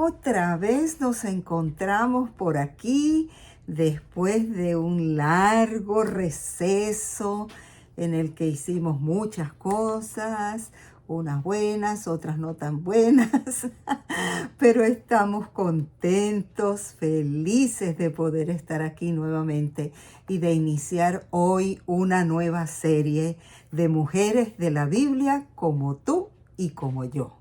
Otra vez nos encontramos por aquí después de un largo receso en el que hicimos muchas cosas, unas buenas, otras no tan buenas, pero estamos contentos, felices de poder estar aquí nuevamente y de iniciar hoy una nueva serie de mujeres de la Biblia como tú y como yo.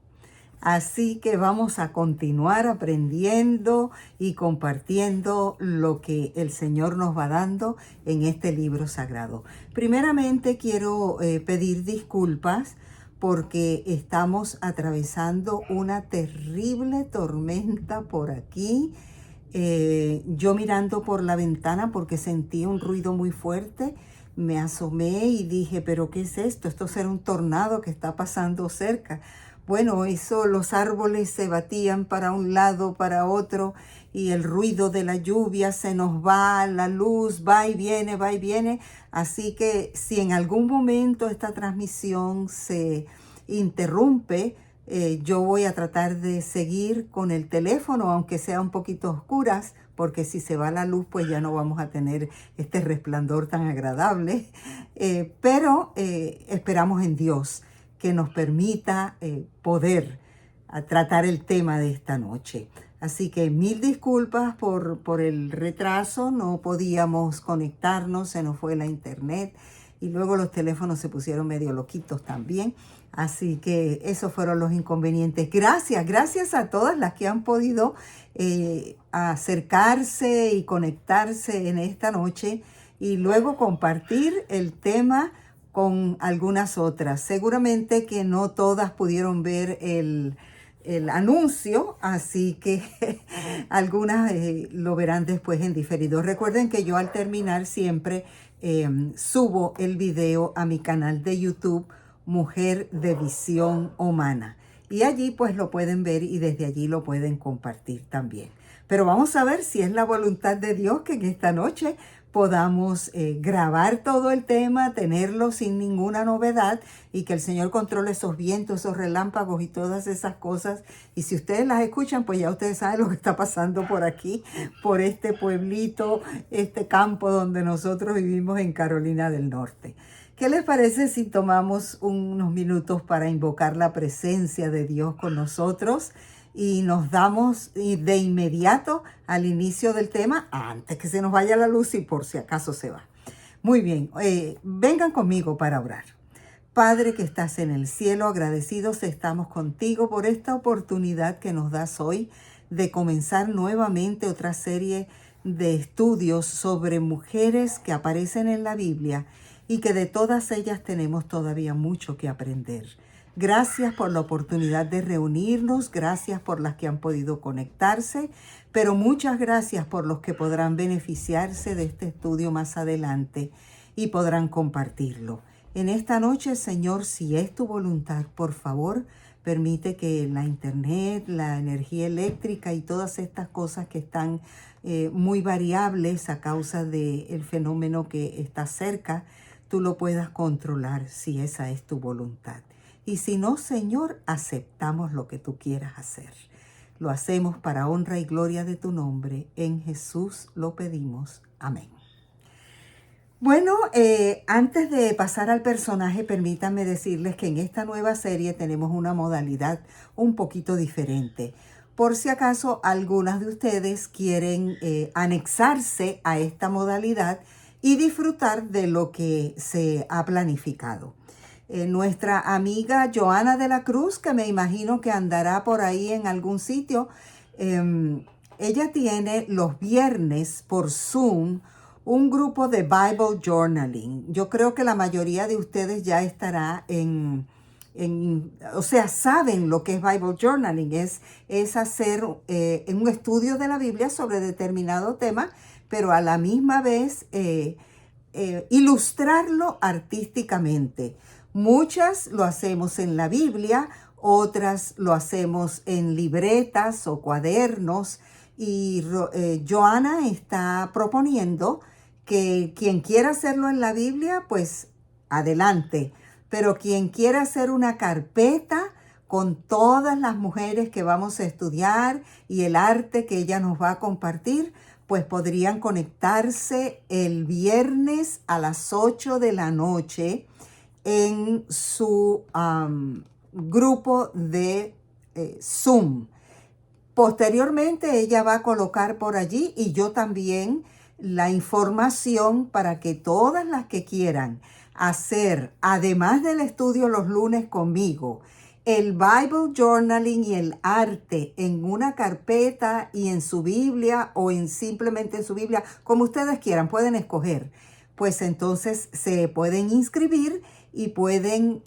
Así que vamos a continuar aprendiendo y compartiendo lo que el Señor nos va dando en este libro sagrado. Primeramente quiero pedir disculpas porque estamos atravesando una terrible tormenta por aquí. Yo mirando por la ventana porque sentí un ruido muy fuerte, me asomé y dije, ¿pero qué es esto? Esto será un tornado que está pasando cerca. Bueno, eso, los árboles se batían para un lado, para otro, y el ruido de la lluvia se nos va, la luz va y viene, va y viene. Así que si en algún momento esta transmisión se interrumpe, yo voy a tratar de seguir con el teléfono, aunque sea un poquito oscuras, porque si se va la luz, pues ya no vamos a tener este resplandor tan agradable. Pero esperamos en Dios que nos permita poder tratar el tema de esta noche. Así que mil disculpas por el retraso, no podíamos conectarnos, se nos fue la internet y luego los teléfonos se pusieron medio loquitos también. Así que esos fueron los inconvenientes. Gracias a todas las que han podido acercarse y conectarse en esta noche y luego compartir el tema con algunas otras. Seguramente que no todas pudieron ver el anuncio, así que algunas lo verán después en diferido. Recuerden que yo al terminar siempre subo el video a mi canal de YouTube, Mujer de Visión Humana. Y allí pues lo pueden ver y desde allí lo pueden compartir también. Pero vamos a ver si es la voluntad de Dios que en esta noche podamos grabar todo el tema, tenerlo sin ninguna novedad y que el Señor controle esos vientos, esos relámpagos y todas esas cosas. Y si ustedes las escuchan, pues ya ustedes saben lo que está pasando por aquí, por este pueblito, este campo donde nosotros vivimos en Carolina del Norte. ¿Qué les parece si tomamos unos minutos para invocar la presencia de Dios con nosotros? Y nos damos de inmediato al inicio del tema antes que se nos vaya la luz y por si acaso se va. Muy bien, vengan conmigo para orar. Padre que estás en el cielo, agradecidos estamos contigo por esta oportunidad que nos das hoy de comenzar nuevamente otra serie de estudios sobre mujeres que aparecen en la Biblia y que de todas ellas tenemos todavía mucho que aprender. Gracias por la oportunidad de reunirnos, gracias por las que han podido conectarse, pero muchas gracias por los que podrán beneficiarse de este estudio más adelante y podrán compartirlo. En esta noche, Señor, si es tu voluntad, por favor, permite que la internet, la energía eléctrica y todas estas cosas que están muy variables a causa del fenómeno que está cerca, tú lo puedas controlar si esa es tu voluntad. Y si no, Señor, aceptamos lo que tú quieras hacer. Lo hacemos para honra y gloria de tu nombre. En Jesús lo pedimos. Amén. Bueno, antes de pasar al personaje, permítanme decirles que en esta nueva serie tenemos una modalidad un poquito diferente. Por si acaso algunas de ustedes quieren anexarse a esta modalidad y disfrutar de lo que se ha planificado. Nuestra amiga Joana de la Cruz, que me imagino que andará por ahí en algún sitio, ella tiene los viernes por Zoom un grupo de Bible Journaling. Yo creo que la mayoría de ustedes ya estará o sea, saben lo que es Bible Journaling. Es hacer un estudio de la Biblia sobre determinado tema, pero a la misma vez ilustrarlo artísticamente. Muchas lo hacemos en la Biblia, otras lo hacemos en libretas o cuadernos y Joana está proponiendo que quien quiera hacerlo en la Biblia, pues adelante, pero quien quiera hacer una carpeta con todas las mujeres que vamos a estudiar y el arte que ella nos va a compartir, pues podrían conectarse el viernes a las 8 de la noche en su grupo de Zoom. Posteriormente ella va a colocar por allí y yo también la información para que todas las que quieran hacer, además del estudio los lunes conmigo, el Bible Journaling y el arte en una carpeta y en su Biblia o simplemente en su Biblia, como ustedes quieran, pueden escoger. Pues entonces se pueden inscribir y pueden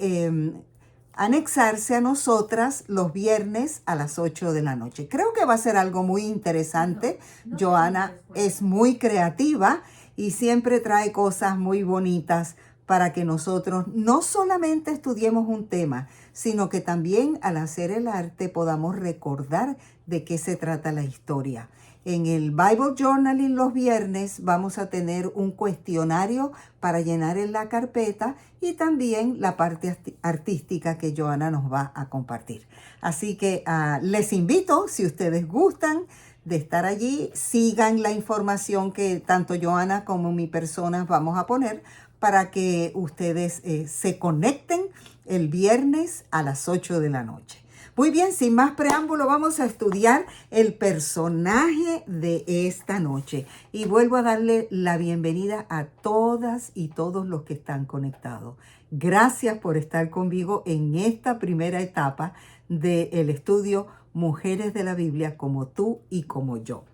anexarse a nosotras los viernes a las 8 de la noche. Creo que va a ser algo muy interesante. Johanna es muy creativa y siempre trae cosas muy bonitas para que nosotros no solamente estudiemos un tema, sino que también al hacer el arte podamos recordar de qué se trata la historia. En el Bible Journaling los viernes vamos a tener un cuestionario para llenar en la carpeta y también la parte artística que Johanna nos va a compartir. Así que les invito, si ustedes gustan de estar allí, sigan la información que tanto Johanna como mi persona vamos a poner para que ustedes se conecten el viernes a las 8 de la noche. Muy bien, sin más preámbulo, vamos a estudiar el personaje de esta noche. Y vuelvo a darle la bienvenida a todas y todos los que están conectados. Gracias por estar conmigo en esta primera etapa del estudio Mujeres de la Biblia como tú y como yo.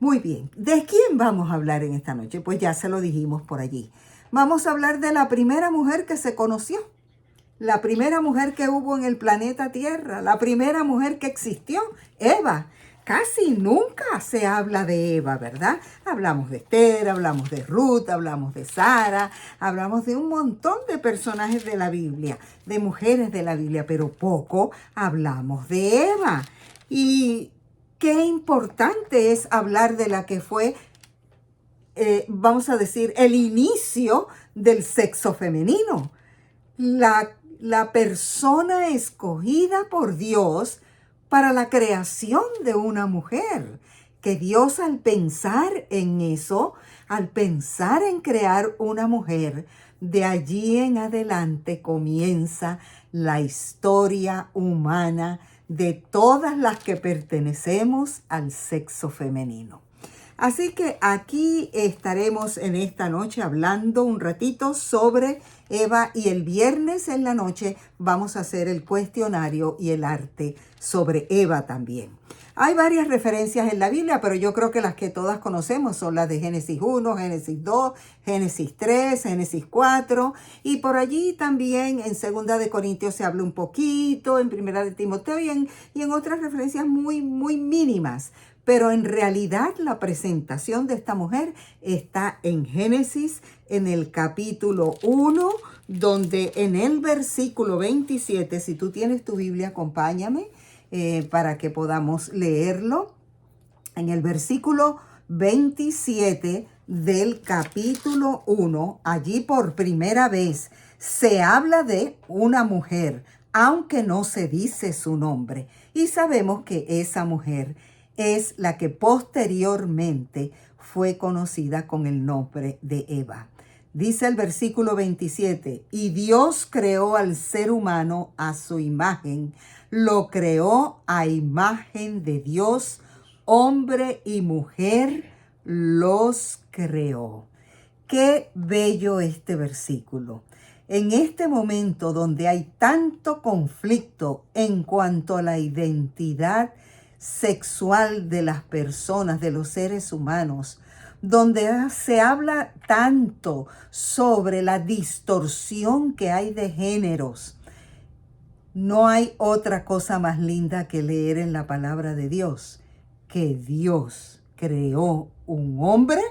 Muy bien, ¿de quién vamos a hablar en esta noche? Pues ya se lo dijimos por allí. Vamos a hablar de la primera mujer que se conoció. La primera mujer que hubo en el planeta Tierra, la primera mujer que existió, Eva. Casi nunca se habla de Eva, ¿verdad? Hablamos de Esther, hablamos de Ruth, hablamos de Sara, hablamos de un montón de personajes de la Biblia, de mujeres de la Biblia, pero poco hablamos de Eva. Y qué importante es hablar de la que fue, vamos a decir, el inicio del sexo femenino. La persona escogida por Dios para la creación de una mujer. Que Dios al pensar en eso, al pensar en crear una mujer, de allí en adelante comienza la historia humana de todas las que pertenecemos al sexo femenino. Así que aquí estaremos en esta noche hablando un ratito sobre Eva y el viernes en la noche vamos a hacer el cuestionario y el arte sobre Eva también. Hay varias referencias en la Biblia, pero yo creo que las que todas conocemos son las de Génesis 1, Génesis 2, Génesis 3, Génesis 4 y por allí también en 2 de Corintios se habla un poquito, en 1 de Timoteo y en otras referencias muy mínimas. Pero en realidad la presentación de esta mujer está en Génesis, en el capítulo 1, donde en el versículo 27, si tú tienes tu Biblia, acompáñame para que podamos leerlo. En el versículo 27 del capítulo 1, allí por primera vez se habla de una mujer, aunque no se dice su nombre. Y sabemos que esa mujer es la que posteriormente fue conocida con el nombre de Eva. Dice el versículo 27, y Dios creó al ser humano a su imagen, lo creó a imagen de Dios, hombre y mujer los creó. Qué bello este versículo. En este momento donde hay tanto conflicto en cuanto a la identidad sexual de las personas, de los seres humanos, donde se habla tanto sobre la distorsión que hay de géneros, no hay otra cosa más linda que leer en la palabra de Dios, que Dios creó un hombre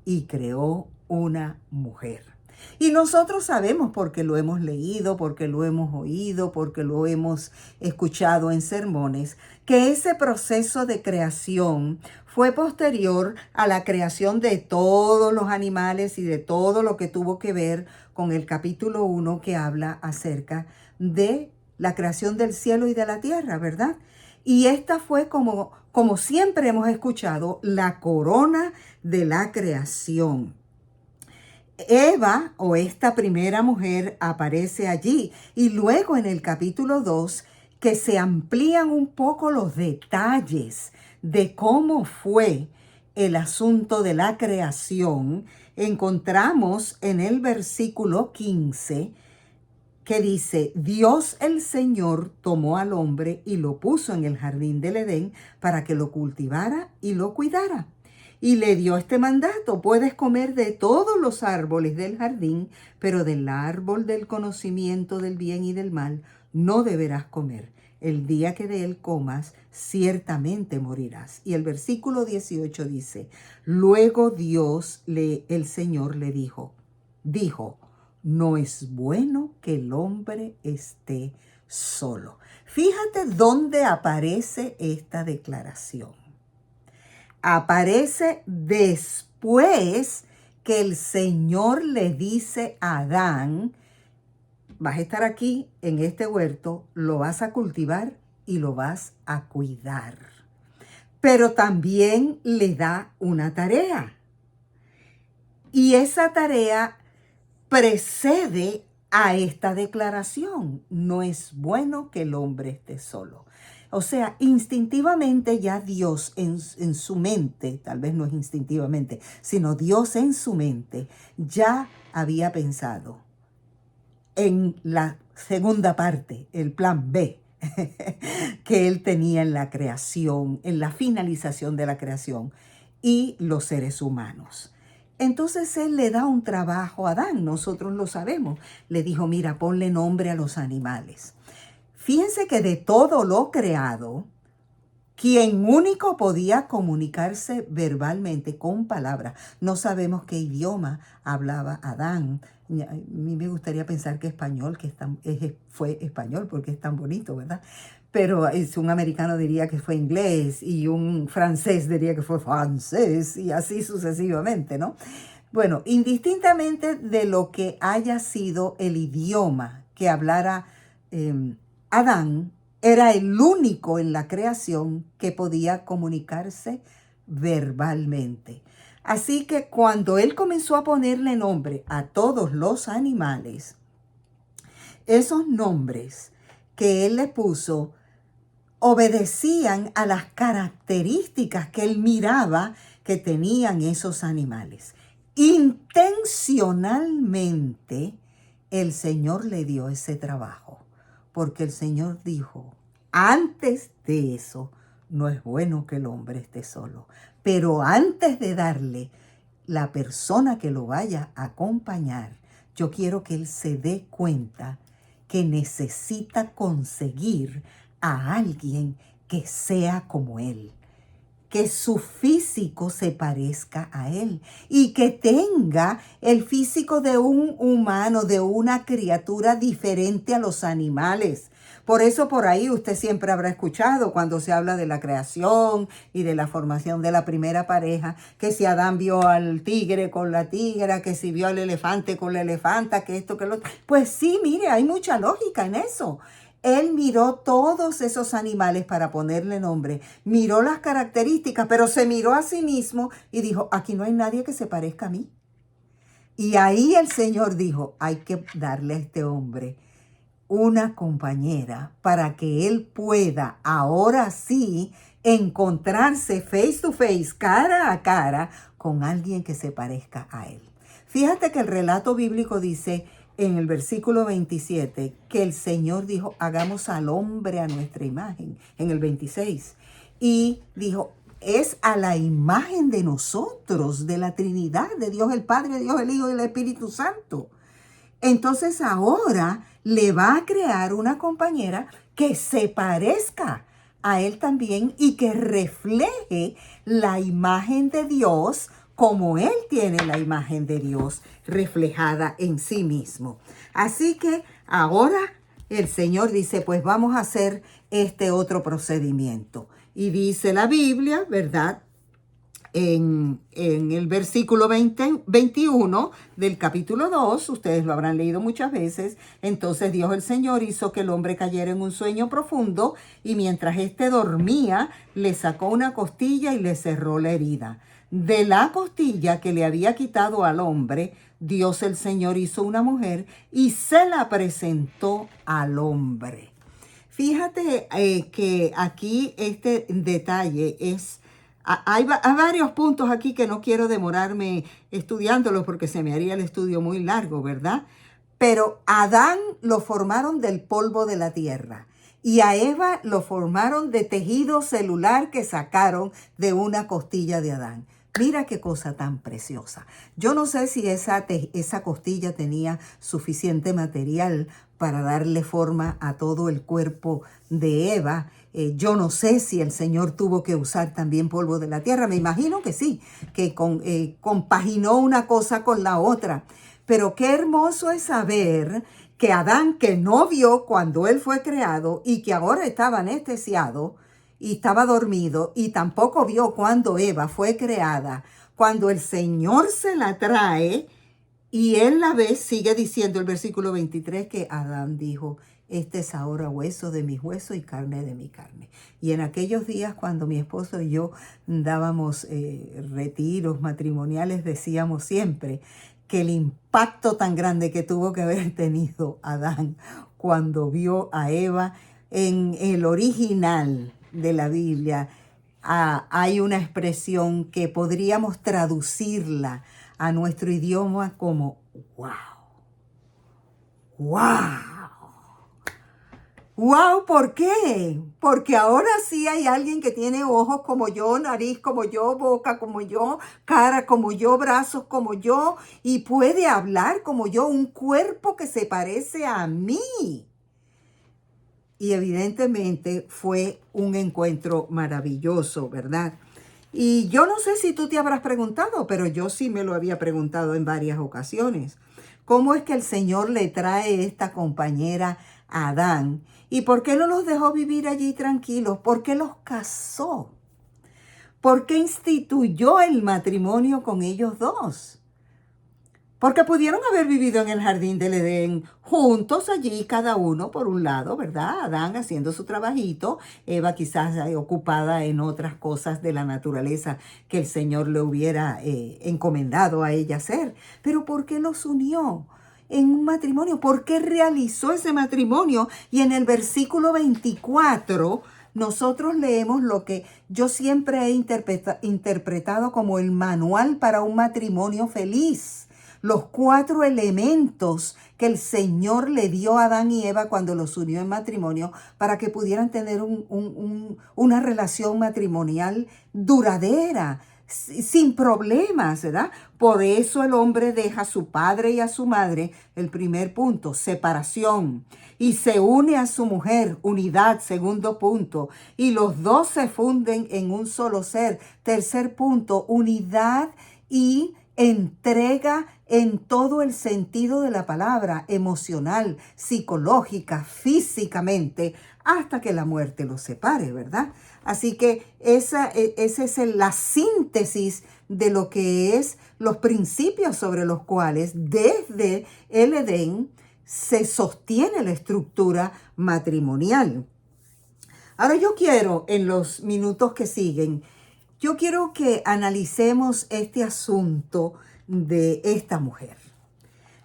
y creó una mujer. Y nosotros sabemos porque lo hemos leído, porque lo hemos oído, porque lo hemos escuchado en sermones, que ese proceso de creación fue posterior a la creación de todos los animales y de todo lo que tuvo que ver con el capítulo 1 que habla acerca de la creación del cielo y de la tierra, ¿verdad? Y esta fue como siempre hemos escuchado, la corona de la creación. Eva, o esta primera mujer, aparece allí. Y luego en el capítulo 2, que se amplían un poco los detalles de cómo fue el asunto de la creación, encontramos en el versículo 15 que dice: Dios el Señor tomó al hombre y lo puso en el jardín del Edén para que lo cultivara y lo cuidara. Y le dio este mandato: puedes comer de todos los árboles del jardín, pero del árbol del conocimiento del bien y del mal no deberás comer. El día que de él comas, ciertamente morirás. Y el versículo 18 dice: luego Dios, el Señor, le dijo, no es bueno que el hombre esté solo. Fíjate dónde aparece esta declaración. Aparece después que el Señor le dice a Adán: vas a estar aquí en este huerto, lo vas a cultivar y lo vas a cuidar. Pero también le da una tarea. Y esa tarea precede a esta declaración: no es bueno que el hombre esté solo. O sea, instintivamente ya Dios en su mente, tal vez no es instintivamente, sino Dios en su mente ya había pensado en la segunda parte, el plan B, que él tenía en la creación, en la finalización de la creación y los seres humanos. Entonces él le da un trabajo a Adán, nosotros lo sabemos. Le dijo: mira, ponle nombre a los animales. Fíjense que de todo lo creado, quien único podía comunicarse verbalmente con palabras, no sabemos qué idioma hablaba Adán. A mí me gustaría pensar que español, fue español porque es tan bonito, ¿verdad? Pero un americano diría que fue inglés y un francés diría que fue francés y así sucesivamente, ¿no? Bueno, indistintamente de lo que haya sido el idioma que hablara Adán, era el único en la creación que podía comunicarse verbalmente. Así que cuando él comenzó a ponerle nombre a todos los animales, esos nombres que él le puso obedecían a las características que él miraba que tenían esos animales. Intencionalmente el Señor le dio ese trabajo, porque el Señor dijo: antes de eso, no es bueno que el hombre esté solo. Pero antes de darle la persona que lo vaya a acompañar, yo quiero que él se dé cuenta que necesita conseguir a alguien que sea como él, que su físico se parezca a él y que tenga el físico de un humano, de una criatura diferente a los animales. Por eso por ahí usted siempre habrá escuchado cuando se habla de la creación y de la formación de la primera pareja, que si Adán vio al tigre con la tigra, que si vio al elefante con la elefanta, que esto, que lo otro. Pues sí, mire, hay mucha lógica en eso. Él miró todos esos animales para ponerle nombre, miró las características, pero se miró a sí mismo y dijo: aquí no hay nadie que se parezca a mí. Y ahí el Señor dijo: hay que darle a este hombre una compañera para que él pueda ahora sí encontrarse face to face, cara a cara, con alguien que se parezca a él. Fíjate que el relato bíblico dice en el versículo 27 que el Señor dijo: hagamos al hombre a nuestra imagen, en el 26. Y dijo: es a la imagen de nosotros, de la Trinidad, de Dios el Padre, Dios el Hijo y el Espíritu Santo. Entonces ahora le va a crear una compañera que se parezca a él también y que refleje la imagen de Dios como él tiene la imagen de Dios reflejada en sí mismo. Así que ahora el Señor dice: pues vamos a hacer este otro procedimiento. Y dice la Biblia, ¿verdad?, en el versículo 21 del capítulo 2, ustedes lo habrán leído muchas veces. Entonces Dios el Señor hizo que el hombre cayera en un sueño profundo, y mientras éste dormía, le sacó una costilla y le cerró la herida. De la costilla que le había quitado al hombre, Dios el Señor hizo una mujer y se la presentó al hombre. Fíjate que aquí este detalle es... Hay varios puntos aquí que no quiero demorarme estudiándolos porque se me haría el estudio muy largo, ¿verdad? Pero a Adán lo formaron del polvo de la tierra y a Eva lo formaron de tejido celular que sacaron de una costilla de Adán. Mira qué cosa tan preciosa. Yo no sé si esa costilla tenía suficiente material para darle forma a todo el cuerpo de Eva. Yo no sé si el Señor tuvo que usar también polvo de la tierra. Me imagino que sí, que compaginó una cosa con la otra. Pero qué hermoso es saber que Adán, que no vio cuando él fue creado y que ahora estaba anestesiado y estaba dormido, y tampoco vio cuando Eva fue creada, cuando el Señor se la trae y él la ve, sigue diciendo el versículo 23 que Adán dijo: este es ahora hueso de mis huesos y carne de mi carne. Y en aquellos días, cuando mi esposo y yo dábamos retiros matrimoniales, decíamos siempre que el impacto tan grande que tuvo que haber tenido Adán cuando vio a Eva en el original de la Biblia, hay una expresión que podríamos traducirla a nuestro idioma como wow, wow. Wow, ¿por qué? Porque ahora sí hay alguien que tiene ojos como yo, nariz como yo, boca como yo, cara como yo, brazos como yo, y puede hablar como yo, un cuerpo que se parece a mí. Y evidentemente fue un encuentro maravilloso, ¿verdad? Y yo no sé si tú te habrás preguntado, pero yo sí me lo había preguntado en varias ocasiones. ¿Cómo es que el Señor le trae esta compañera a Adán? ¿Y por qué no los dejó vivir allí tranquilos? ¿Por qué los casó? ¿Por qué instituyó el matrimonio con ellos dos? Porque pudieron haber vivido en el jardín del Edén juntos allí, cada uno por un lado, ¿verdad? Adán haciendo su trabajito, Eva quizás ocupada en otras cosas de la naturaleza que el Señor le hubiera encomendado a ella hacer. Pero ¿por qué los unió en un matrimonio? ¿Por qué realizó ese matrimonio? Y en el versículo 24 nosotros leemos lo que yo siempre he interpretado como el manual para un matrimonio feliz. Los 4 elementos que el Señor le dio a Adán y Eva cuando los unió en matrimonio para que pudieran tener una relación matrimonial duradera, sin problemas, ¿verdad? Por eso el hombre deja a su padre y a su madre, el primer punto, separación, y se une a su mujer, unidad, segundo punto, y los dos se funden en un solo ser, tercer punto, unidad y entrega en todo el sentido de la palabra, emocional, psicológica, físicamente, hasta que la muerte los separe, ¿verdad? Así que esa es la síntesis de lo que es los principios sobre los cuales desde el Edén se sostiene la estructura matrimonial. Ahora yo quiero, en los minutos que siguen, yo quiero que analicemos este asunto de esta mujer.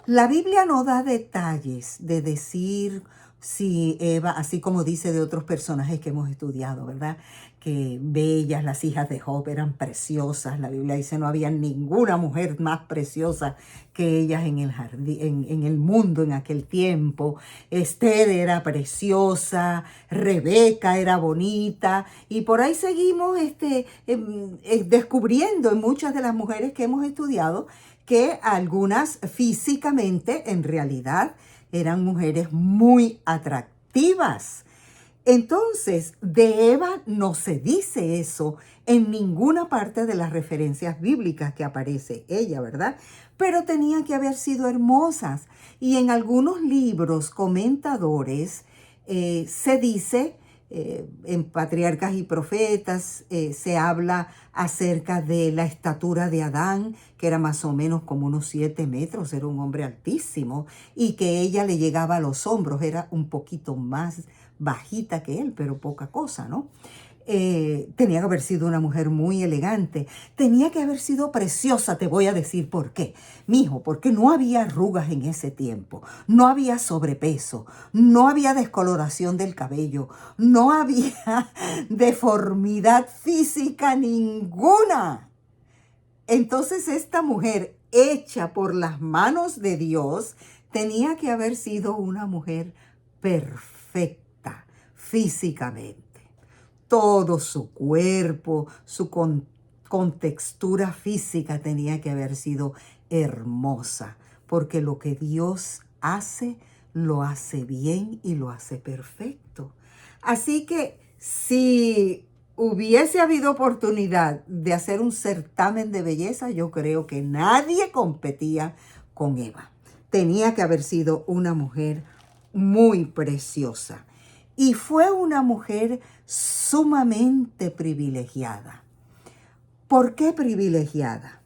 La Biblia no da detalles de decir si Eva, así como dice de otros personajes que hemos estudiado, ¿verdad? Que bellas, las hijas de Job eran preciosas. La Biblia dice no había ninguna mujer más preciosa que ellas en el jardín, en el mundo en aquel tiempo. Esther era preciosa, Rebeca era bonita, y por ahí seguimos descubriendo en muchas de las mujeres que hemos estudiado que algunas físicamente en realidad eran mujeres muy atractivas. Entonces, de Eva no se dice eso en ninguna parte de las referencias bíblicas que aparece ella, ¿verdad? Pero tenían que haber sido hermosas. Y en algunos libros comentadores se dice en Patriarcas y Profetas se habla acerca de la estatura de Adán, que era más o menos como unos 7 metros, era un hombre altísimo, y que ella le llegaba a los hombros, era un poquito más bajita que él, pero poca cosa, ¿no? Tenía que haber sido una mujer muy elegante, tenía que haber sido preciosa, te voy a decir por qué. Mijo, porque no había arrugas en ese tiempo, no había sobrepeso, no había descoloración del cabello, no había deformidad física ninguna. Entonces esta mujer hecha por las manos de Dios tenía que haber sido una mujer perfecta físicamente. Todo su cuerpo, su contextura física tenía que haber sido hermosa, porque lo que Dios hace, lo hace bien y lo hace perfecto. Así que si hubiese habido oportunidad de hacer un certamen de belleza, yo creo que nadie competía con Eva. Tenía que haber sido una mujer muy preciosa. Y fue una mujer sumamente privilegiada. ¿Por qué privilegiada?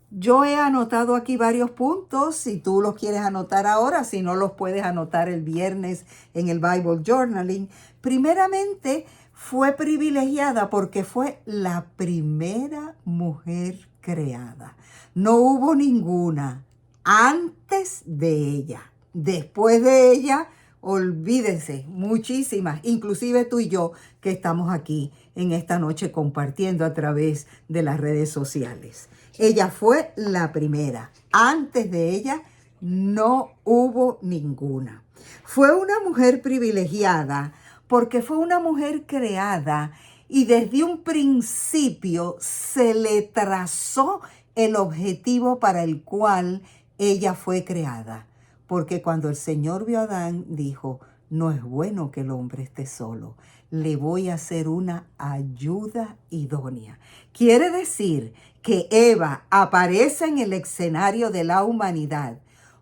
Yo he anotado aquí varios puntos, si tú los quieres anotar ahora, si no los puedes anotar el viernes en el Bible Journaling. Primeramente, fue privilegiada porque fue la primera mujer creada. No hubo ninguna antes de ella. Después de ella, olvídense, muchísimas, inclusive tú y yo que estamos aquí en esta noche compartiendo a través de las redes sociales. Ella fue la primera. Antes de ella no hubo ninguna. Fue una mujer privilegiada porque fue una mujer creada y desde un principio se le trazó el objetivo para el cual ella fue creada. Porque cuando el Señor vio a Adán, dijo, no es bueno que el hombre esté solo. Le voy a hacer una ayuda idónea. Quiere decir que Eva aparece en el escenario de la humanidad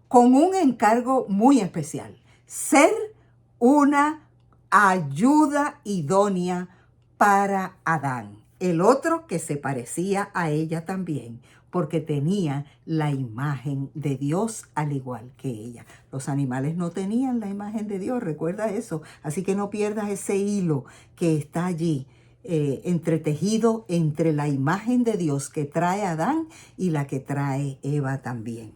con un encargo muy especial. Ser una ayuda idónea para Adán. El otro que se parecía a ella también, porque tenía la imagen de Dios al igual que ella. Los animales no tenían la imagen de Dios, recuerda eso. Así que no pierdas ese hilo que está allí, entretejido entre la imagen de Dios que trae Adán y la que trae Eva también.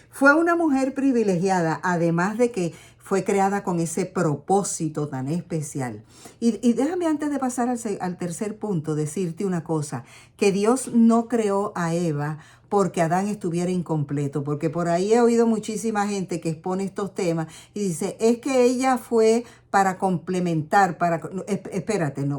Fue una mujer privilegiada, además de que fue creada con ese propósito tan especial. Y déjame antes de pasar al tercer punto decirte una cosa, que Dios no creó a Eva porque Adán estuviera incompleto, porque por ahí he oído muchísima gente que expone estos temas y dice, es que ella fue para complementar,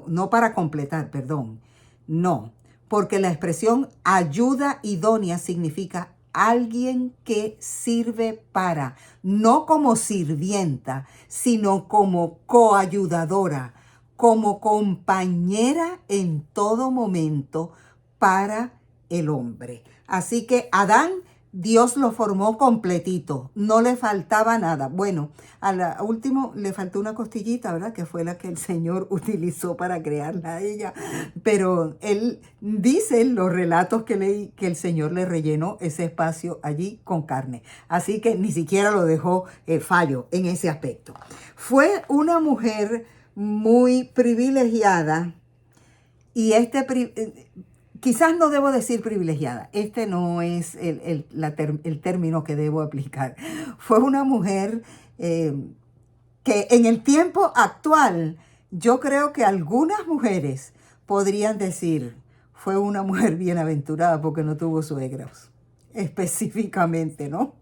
no para completar, perdón, no, porque la expresión ayuda idónea significa alguien que sirve para, no como sirvienta, sino como coayudadora, como compañera en todo momento para el hombre. Así que Adán, Dios lo formó completito, no le faltaba nada. Bueno, a último le faltó una costillita, ¿verdad? Que fue la que el Señor utilizó para crearla a ella. Pero él dice en los relatos que leí que el Señor le rellenó ese espacio allí con carne. Así que ni siquiera lo dejó fallo en ese aspecto. Fue una mujer muy privilegiada y quizás no debo decir privilegiada, este no es el término que debo aplicar. Fue una mujer que en el tiempo actual, yo creo que algunas mujeres podrían decir, fue una mujer bienaventurada porque no tuvo suegros. Específicamente, ¿no?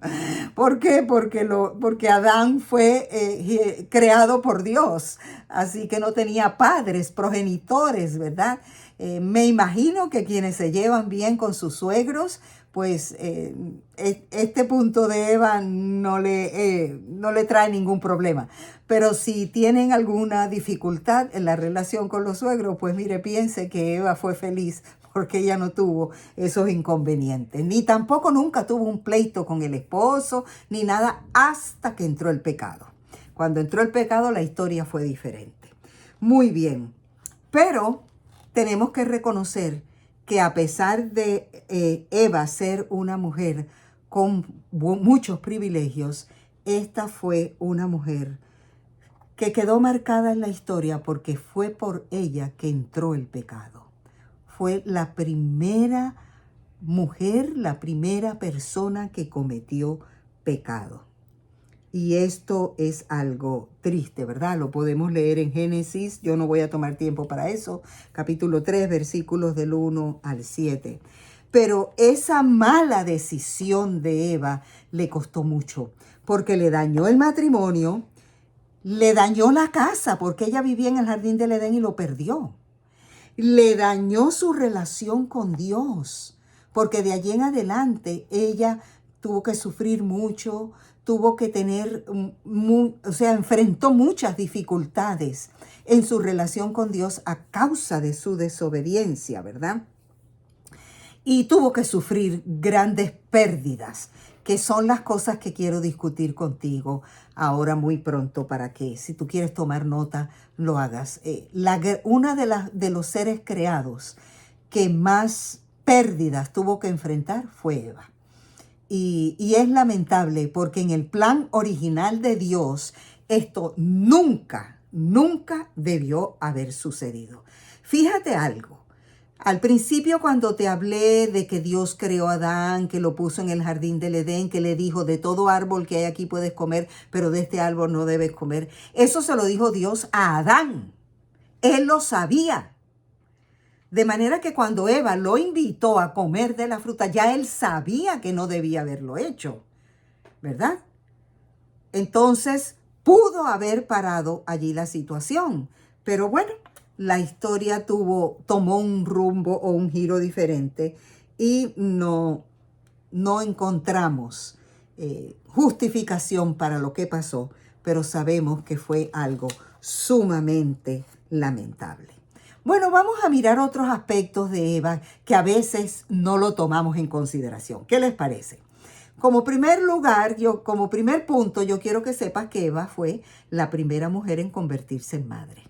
¿Por qué? Porque Adán fue creado por Dios, así que no tenía padres, progenitores, ¿verdad? Me imagino que quienes se llevan bien con sus suegros, pues este punto de Eva no le trae ningún problema. Pero si tienen alguna dificultad en la relación con los suegros, pues mire, piense que Eva fue feliz porque ella no tuvo esos inconvenientes, ni tampoco nunca tuvo un pleito con el esposo, ni nada, hasta que entró el pecado. Cuando entró el pecado, la historia fue diferente. Muy bien, pero tenemos que reconocer que a pesar de Eva ser una mujer con muchos privilegios, esta fue una mujer que quedó marcada en la historia porque fue por ella que entró el pecado. Fue la primera mujer, la primera persona que cometió pecado. Y esto es algo triste, ¿verdad? Lo podemos leer en Génesis, yo no voy a tomar tiempo para eso, capítulo 3, versículos del 1 al 7. Pero esa mala decisión de Eva le costó mucho, porque le dañó el matrimonio, le dañó la casa, porque ella vivía en el jardín del Edén y lo perdió. Le dañó su relación con Dios, porque de allí en adelante ella tuvo que sufrir mucho, tuvo que tener, enfrentó muchas dificultades en su relación con Dios a causa de su desobediencia, ¿verdad? Y tuvo que sufrir grandes pérdidas, que son las cosas que quiero discutir contigo ahora muy pronto para que, si tú quieres tomar nota, lo hagas. Una de los seres creados que más pérdidas tuvo que enfrentar fue Eva. Y es lamentable porque en el plan original de Dios esto nunca debió haber sucedido. Fíjate algo. Al principio, cuando te hablé de que Dios creó a Adán, que lo puso en el jardín del Edén, que le dijo, de todo árbol que hay aquí puedes comer, pero de este árbol no debes comer. Eso se lo dijo Dios a Adán. Él lo sabía. De manera que cuando Eva lo invitó a comer de la fruta, ya él sabía que no debía haberlo hecho, ¿verdad? Entonces, pudo haber parado allí la situación. Pero bueno, la historia tomó un rumbo o un giro diferente y no encontramos justificación para lo que pasó, pero sabemos que fue algo sumamente lamentable. Bueno, vamos a mirar otros aspectos de Eva que a veces no lo tomamos en consideración. ¿Qué les parece? Como primer lugar, como primer punto, yo quiero que sepas que Eva fue la primera mujer en convertirse en madre.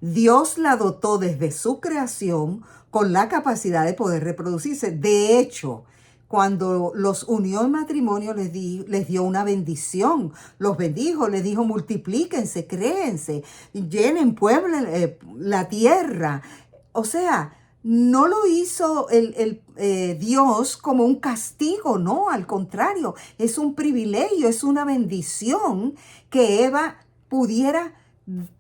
Dios la dotó desde su creación con la capacidad de poder reproducirse. De hecho, cuando los unió en matrimonio, les dio una bendición. Los bendijo, les dijo, multiplíquense, créense, llenen, pueblen la tierra. O sea, no lo hizo Dios como un castigo, no, al contrario, es un privilegio, es una bendición que Eva pudiera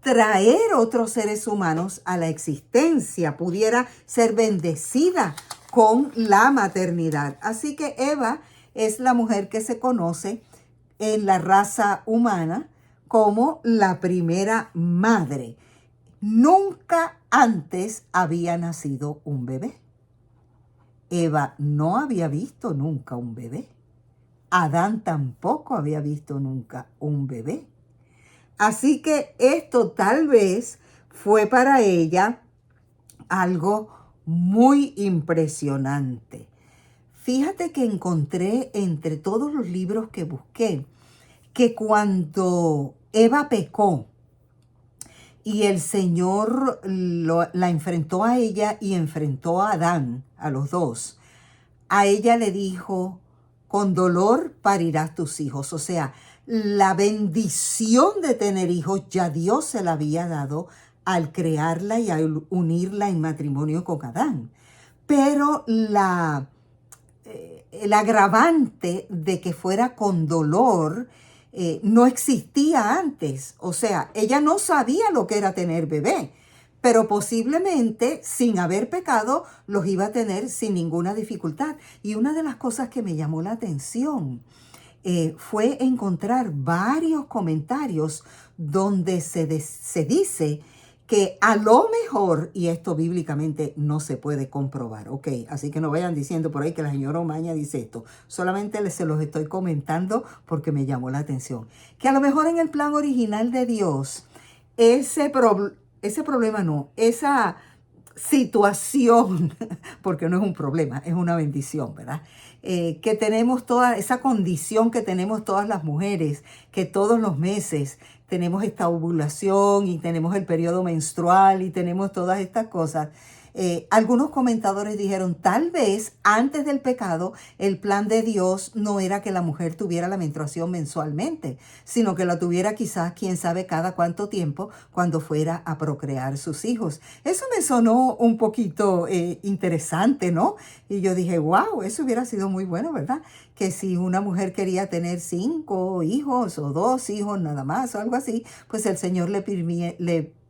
traer otros seres humanos a la existencia, pudiera ser bendecida con la maternidad. Así que Eva es la mujer que se conoce en la raza humana como la primera madre. Nunca antes había nacido un bebé. Eva no había visto nunca un bebé. Adán tampoco había visto nunca un bebé. Así que esto tal vez fue para ella algo muy impresionante. Fíjate que encontré entre todos los libros que busqué que cuando Eva pecó y el Señor la enfrentó a ella y enfrentó a Adán, a los dos, a ella le dijo, con dolor parirás tus hijos. O sea, la bendición de tener hijos ya Dios se la había dado al crearla y al unirla en matrimonio con Adán. Pero el agravante de que fuera con dolor no existía antes. O sea, ella no sabía lo que era tener bebé, pero posiblemente sin haber pecado los iba a tener sin ninguna dificultad. Y una de las cosas que me llamó la atención fue encontrar varios comentarios donde se dice que a lo mejor, y esto bíblicamente no se puede comprobar, ¿ok? Así que no vayan diciendo por ahí que la señora Omaña dice esto. Solamente se los estoy comentando porque me llamó la atención. Que a lo mejor en el plan original de Dios, esa situación, porque no es un problema, es una bendición, ¿verdad? Que tenemos toda esa condición que tenemos todas las mujeres, que todos los meses tenemos esta ovulación y tenemos el periodo menstrual y tenemos todas estas cosas. Algunos comentadores dijeron, tal vez antes del pecado, el plan de Dios no era que la mujer tuviera la menstruación mensualmente, sino que la tuviera quizás, quién sabe, cada cuánto tiempo cuando fuera a procrear sus hijos. Eso me sonó un poquito interesante, ¿no? Y yo dije, wow, eso hubiera sido muy bueno, ¿verdad? Que si una mujer quería tener 5 hijos o 2 hijos nada más o algo así, pues el Señor le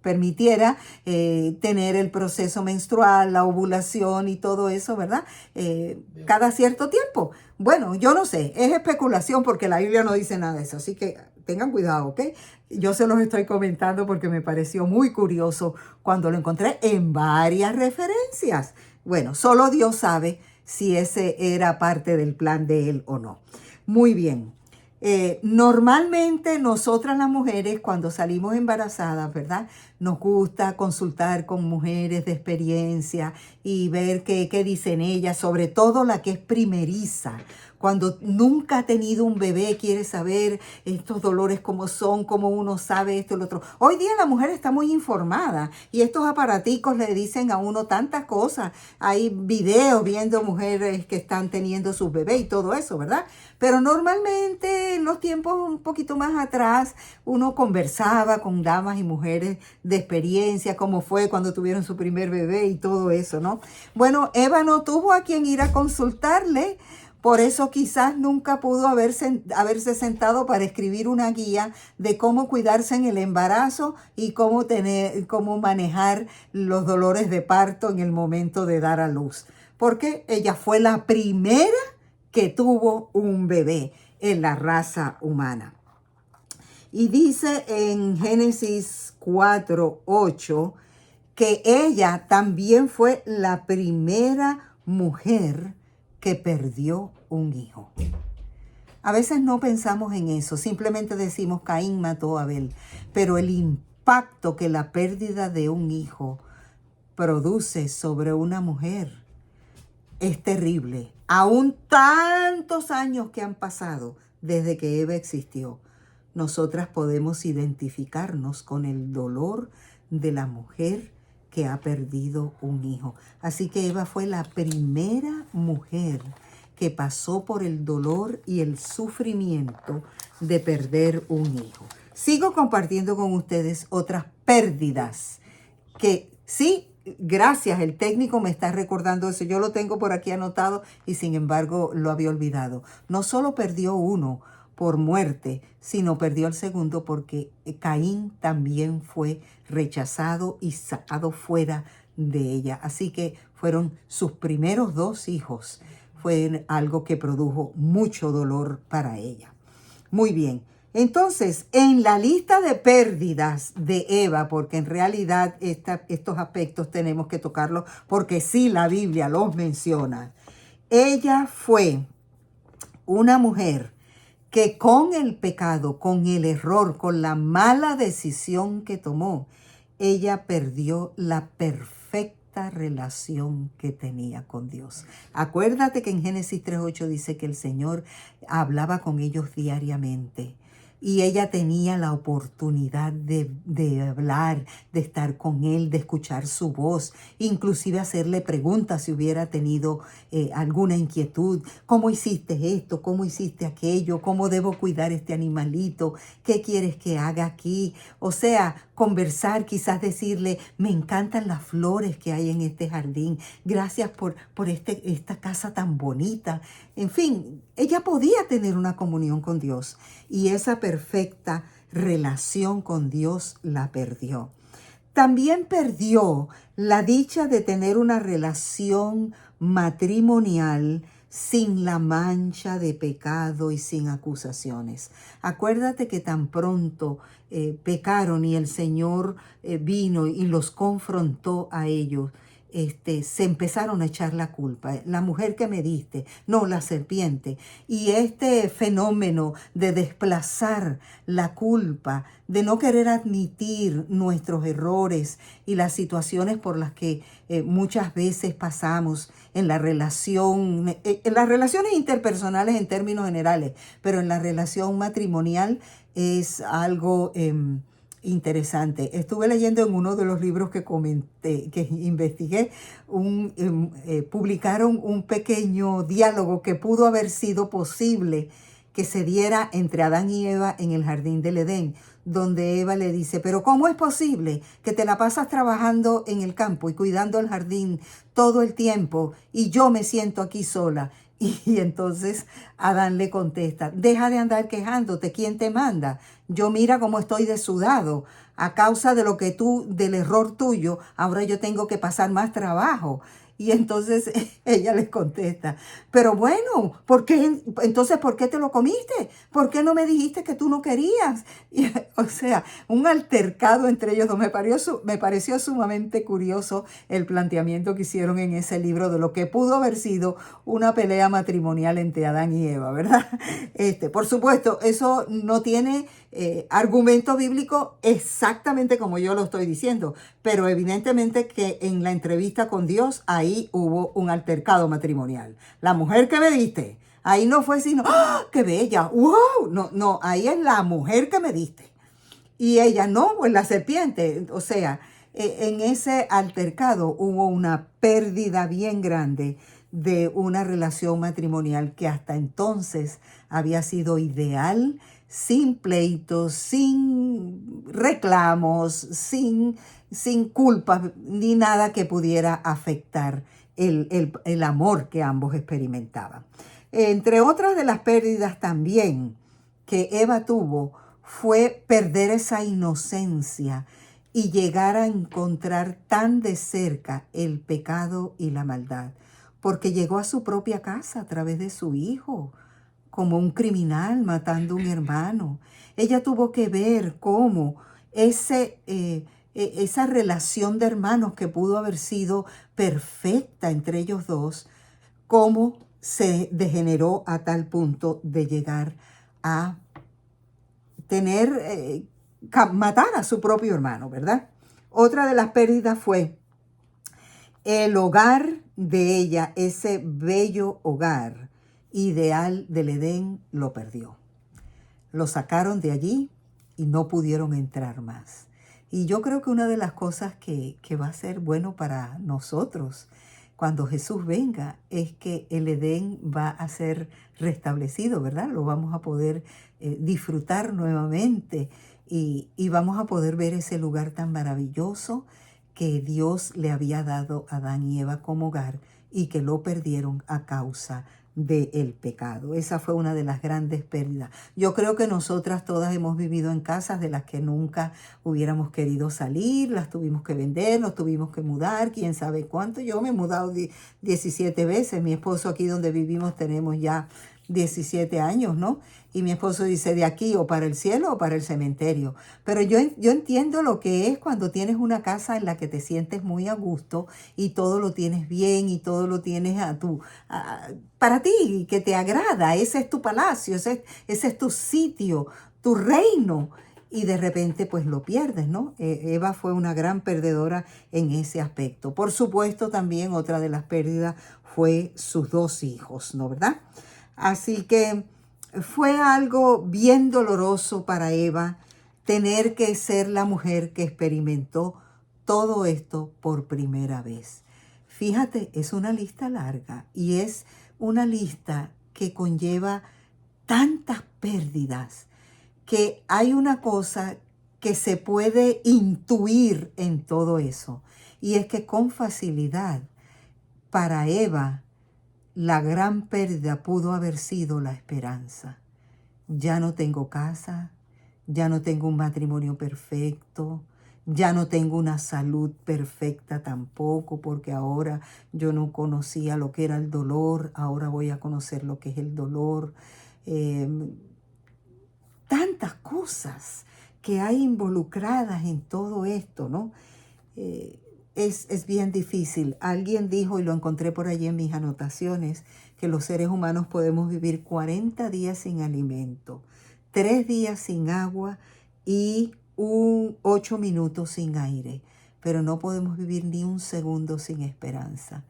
permitiera tener el proceso menstrual, la ovulación y todo eso, ¿verdad? Cada cierto tiempo. Bueno, yo no sé, es especulación porque la Biblia no dice nada de eso, así que tengan cuidado, ¿ok? Yo se los estoy comentando porque me pareció muy curioso cuando lo encontré en varias referencias. Bueno, solo Dios sabe si ese era parte del plan de él o no. Muy bien. Normalmente nosotras las mujeres cuando salimos embarazadas, ¿verdad? Nos gusta consultar con mujeres de experiencia y ver qué dicen ellas, sobre todo la que es primeriza. Cuando nunca ha tenido un bebé, quiere saber estos dolores cómo son, cómo uno sabe esto y lo otro. Hoy día la mujer está muy informada y estos aparaticos le dicen a uno tantas cosas. Hay videos viendo mujeres que están teniendo sus bebés y todo eso, ¿verdad? Pero normalmente en los tiempos un poquito más atrás uno conversaba con damas y mujeres de experiencia, cómo fue cuando tuvieron su primer bebé y todo eso, ¿no? Bueno, Eva no tuvo a quien ir a consultarle. Por eso quizás nunca pudo haberse sentado para escribir una guía de cómo cuidarse en el embarazo y cómo manejar los dolores de parto en el momento de dar a luz. Porque ella fue la primera que tuvo un bebé en la raza humana. Y dice en Génesis 4:8 que ella también fue la primera mujer que perdió un hijo. A veces no pensamos en eso, simplemente decimos Caín mató a Abel, pero el impacto que la pérdida de un hijo produce sobre una mujer es terrible. Aún tantos años que han pasado desde que Eva existió, nosotras podemos identificarnos con el dolor de la mujer que ha perdido un hijo. Así que Eva fue la primera mujer que pasó por el dolor y el sufrimiento de perder un hijo. Sigo compartiendo con ustedes otras pérdidas que sí, gracias, el técnico me está recordando eso. Yo lo tengo por aquí anotado y sin embargo lo había olvidado. No solo perdió uno por muerte, sino perdió el segundo porque Caín también fue rechazado y sacado fuera de ella. Así que fueron sus primeros 2 hijos. Fue algo que produjo mucho dolor para ella. Muy bien. Entonces, en la lista de pérdidas de Eva, porque en realidad estos aspectos tenemos que tocarlos porque sí la Biblia los menciona, ella fue una mujer que con el pecado, con el error, con la mala decisión que tomó, ella perdió la perfecta relación que tenía con Dios. Acuérdate que en Génesis 3:8 dice que el Señor hablaba con ellos diariamente. Y ella tenía la oportunidad de hablar, de estar con él, de escuchar su voz, inclusive hacerle preguntas si hubiera tenido alguna inquietud. ¿Cómo hiciste esto? ¿Cómo hiciste aquello? ¿Cómo debo cuidar este animalito? ¿Qué quieres que haga aquí? O sea, conversar, quizás decirle, me encantan las flores que hay en este jardín. Gracias por esta casa tan bonita. En fin, ella podía tener una comunión con Dios y esa perfecta relación con Dios la perdió. También perdió la dicha de tener una relación matrimonial sin la mancha de pecado y sin acusaciones. Acuérdate que tan pronto pecaron y el Señor vino y los confrontó a ellos, se empezaron a echar la culpa. La mujer que me diste, no, la serpiente. Y este fenómeno de desplazar la culpa, de no querer admitir nuestros errores y las situaciones por las que muchas veces pasamos en la relación, en las relaciones interpersonales en términos generales, pero en la relación matrimonial es algo interesante. Estuve leyendo en uno de los libros que comenté, que investigué, publicaron un pequeño diálogo que pudo haber sido posible que se diera entre Adán y Eva en el jardín del Edén, donde Eva le dice, pero ¿cómo es posible que te la pasas trabajando en el campo y cuidando el jardín todo el tiempo y yo me siento aquí sola? Y entonces Adán le contesta, deja de andar quejándote, ¿quién te manda? Yo mira cómo estoy desudado. A causa de lo que del error tuyo, ahora yo tengo que pasar más trabajo. Y entonces ella les contesta, pero bueno, entonces, ¿por qué te lo comiste? ¿Por qué no me dijiste que tú no querías? Y, o sea, un altercado entre ellos dos. Me pareció sumamente curioso el planteamiento que hicieron en ese libro de lo que pudo haber sido una pelea matrimonial entre Adán y Eva, ¿verdad? Por supuesto, eso no tiene argumento bíblico exactamente como yo lo estoy diciendo, pero evidentemente que en la entrevista con Dios ahí hubo un altercado matrimonial. La mujer que me diste, ahí no fue sino, ¡ah, qué bella! ¡Wow! No, no, ahí es la mujer que me diste. Y ella, no, pues la serpiente. O sea, en ese altercado hubo una pérdida bien grande de una relación matrimonial que hasta entonces había sido ideal, sin pleitos, sin reclamos, sin culpas, ni nada que pudiera afectar el amor que ambos experimentaban. Entre otras de las pérdidas también que Eva tuvo, fue perder esa inocencia y llegar a encontrar tan de cerca el pecado y la maldad, porque llegó a su propia casa a través de su hijo, como un criminal matando a un hermano. Ella tuvo que ver cómo esa relación de hermanos que pudo haber sido perfecta entre ellos dos, cómo se degeneró a tal punto de llegar a matar a su propio hermano, ¿verdad? Otra de las pérdidas fue el hogar de ella, ese bello hogar ideal del Edén, lo perdió. Lo sacaron de allí y no pudieron entrar más. Y yo creo que una de las cosas que va a ser bueno para nosotros cuando Jesús venga es que el Edén va a ser restablecido, ¿verdad? Lo vamos a poder disfrutar nuevamente y vamos a poder ver ese lugar tan maravilloso que Dios le había dado a Adán y Eva como hogar y que lo perdieron a causa del pecado. Esa fue una de las grandes pérdidas. Yo creo que nosotras todas hemos vivido en casas de las que nunca hubiéramos querido salir, las tuvimos que vender, nos tuvimos que mudar, quién sabe cuánto. Yo me he mudado 17 veces. Mi esposo, aquí donde vivimos tenemos ya 17 años, ¿no? Y mi esposo dice, de aquí o para el cielo o para el cementerio. Pero yo entiendo lo que es cuando tienes una casa en la que te sientes muy a gusto y todo lo tienes bien y todo lo tienes para ti, que te agrada. Ese es tu palacio, ese es tu sitio, tu reino. Y de repente pues lo pierdes, ¿no? Eva fue una gran perdedora en ese aspecto. Por supuesto, también otra de las pérdidas fue sus dos hijos, ¿no? ¿Verdad? Así que fue algo bien doloroso para Eva tener que ser la mujer que experimentó todo esto por primera vez. Fíjate, es una lista larga y es una lista que conlleva tantas pérdidas que hay una cosa que se puede intuir en todo eso, y es que con facilidad para Eva la gran pérdida pudo haber sido la esperanza. Ya no tengo casa, ya no tengo un matrimonio perfecto, ya no tengo una salud perfecta tampoco, porque ahora yo no conocía lo que era el dolor, ahora voy a conocer lo que es el dolor. Tantas cosas que hay involucradas en todo esto, ¿no? es bien difícil. Alguien dijo, y lo encontré por allí en mis anotaciones, que los seres humanos podemos vivir 40 días sin alimento, 3 días sin agua y 8 minutos sin aire, pero no podemos vivir ni un segundo sin esperanza.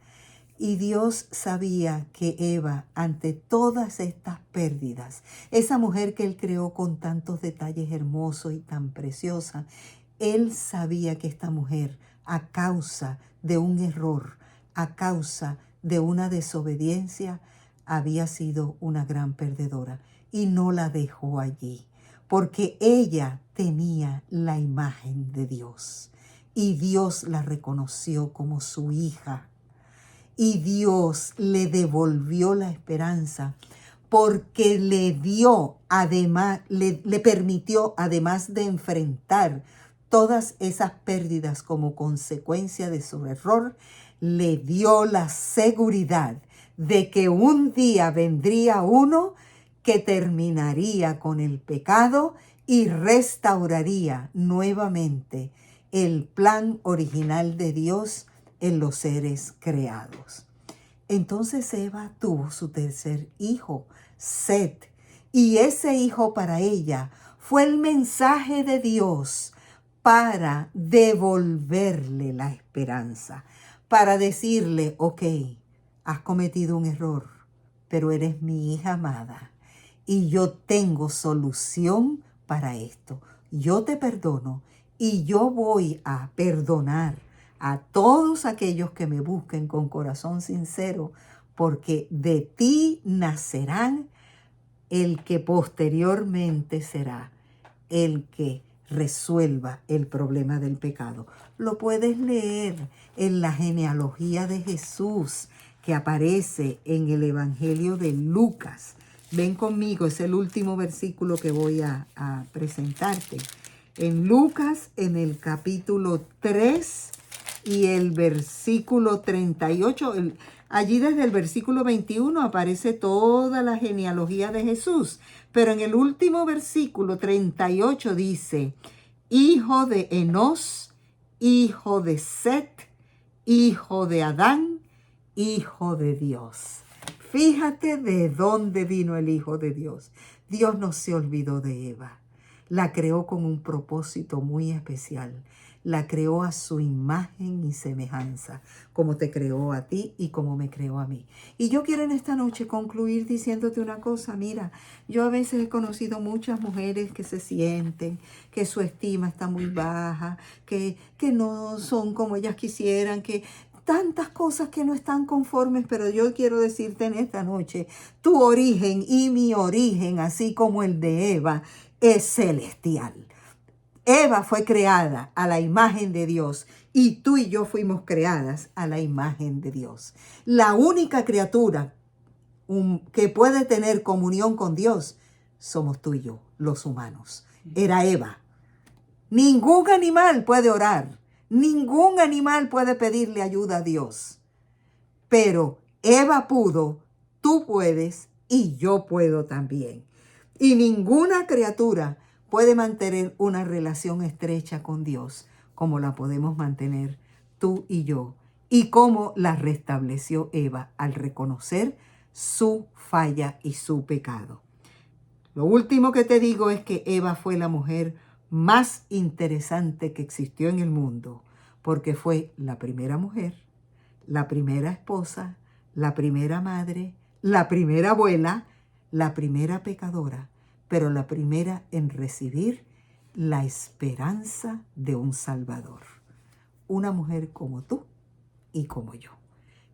Y Dios sabía que Eva, ante todas estas pérdidas, esa mujer que Él creó con tantos detalles hermosos y tan preciosa, Él sabía que esta mujer, a causa de un error, a causa de una desobediencia, había sido una gran perdedora y no la dejó allí, porque ella tenía la imagen de Dios y Dios la reconoció como su hija. Y Dios le devolvió la esperanza porque le dio, además, le permitió, además de enfrentar todas esas pérdidas como consecuencia de su error, le dio la seguridad de que un día vendría uno que terminaría con el pecado y restauraría nuevamente el plan original de Dios en los seres creados. Entonces Eva tuvo su tercer hijo, Set, y ese hijo para ella fue el mensaje de Dios para devolverle la esperanza, para decirle, ok, has cometido un error, pero eres mi hija amada y yo tengo solución para esto. Yo te perdono y yo voy a perdonar a todos aquellos que me busquen con corazón sincero, porque de ti nacerán el que posteriormente será el que resuelva el problema del pecado. Lo puedes leer en la genealogía de Jesús que aparece en el Evangelio de Lucas. Ven conmigo, es el último versículo que voy a presentarte. En Lucas, en el capítulo 3 y el versículo 38, allí desde el versículo 21 aparece toda la genealogía de Jesús, pero en el último versículo 38 dice, hijo de Enós, hijo de Set, hijo de Adán, hijo de Dios. Fíjate de dónde vino el Hijo de Dios. Dios no se olvidó de Eva. La creó con un propósito muy especial. La creó a su imagen y semejanza, como te creó a ti y como me creó a mí. Y yo quiero en esta noche concluir diciéndote una cosa. Mira, yo a veces he conocido muchas mujeres que se sienten que su estima está muy baja, que no son como ellas quisieran, que tantas cosas que no están conformes, pero yo quiero decirte en esta noche, tu origen y mi origen, así como el de Eva, es celestial. Eva fue creada a la imagen de Dios y tú y yo fuimos creadas a la imagen de Dios. La única criatura que puede tener comunión con Dios somos tú y yo, los humanos. Era Eva. Ningún animal puede orar. Ningún animal puede pedirle ayuda a Dios. Pero Eva pudo, tú puedes y yo puedo también. Y ninguna criatura puede mantener una relación estrecha con Dios como la podemos mantener tú y yo. Y como la restableció Eva al reconocer su falla y su pecado. Lo último que te digo es que Eva fue la mujer más interesante que existió en el mundo, porque fue la primera mujer, la primera esposa, la primera madre, la primera abuela, la primera pecadora, pero la primera en recibir la esperanza de un Salvador. Una mujer como tú y como yo.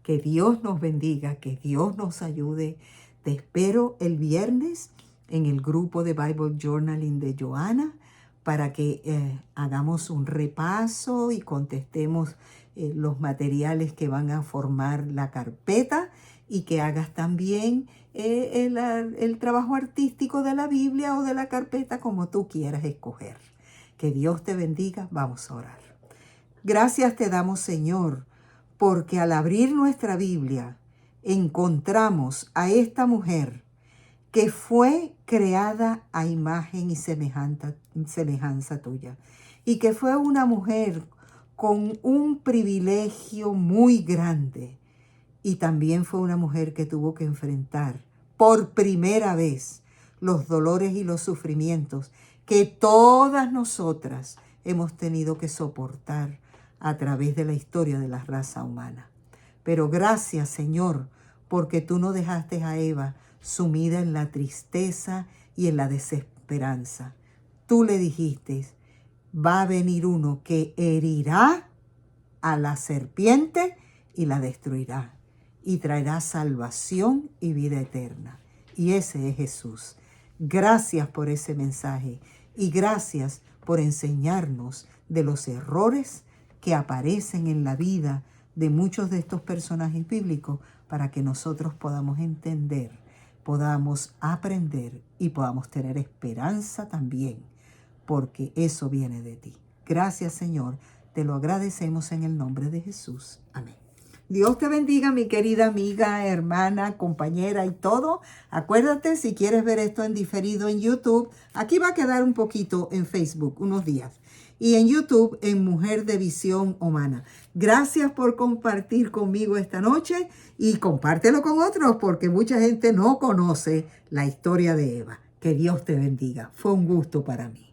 Que Dios nos bendiga, que Dios nos ayude. Te espero el viernes en el grupo de Bible Journaling de Johanna para que hagamos un repaso y contestemos los materiales que van a formar la carpeta y que hagas también el trabajo artístico de la Biblia o de la carpeta como tú quieras escoger. Que Dios te bendiga. Vamos a orar. Gracias te damos, Señor, porque al abrir nuestra Biblia encontramos a esta mujer que fue creada a imagen y semejanza tuya, y que fue una mujer con un privilegio muy grande. Y también fue una mujer que tuvo que enfrentar por primera vez los dolores y los sufrimientos que todas nosotras hemos tenido que soportar a través de la historia de la raza humana. Pero gracias, Señor, porque tú no dejaste a Eva sumida en la tristeza y en la desesperanza. Tú le dijiste, va a venir uno que herirá a la serpiente y la destruirá, y traerá salvación y vida eterna. Y ese es Jesús. Gracias por ese mensaje y gracias por enseñarnos de los errores que aparecen en la vida de muchos de estos personajes bíblicos para que nosotros podamos entender, podamos aprender y podamos tener esperanza también, porque eso viene de ti. Gracias, Señor. Te lo agradecemos en el nombre de Jesús. Amén. Dios te bendiga, mi querida amiga, hermana, compañera y todo. Acuérdate, si quieres ver esto en diferido en YouTube, aquí va a quedar un poquito en Facebook, unos días. Y en YouTube, en Mujer de Visión Humana. Gracias por compartir conmigo esta noche y compártelo con otros porque mucha gente no conoce la historia de Eva. Que Dios te bendiga. Fue un gusto para mí.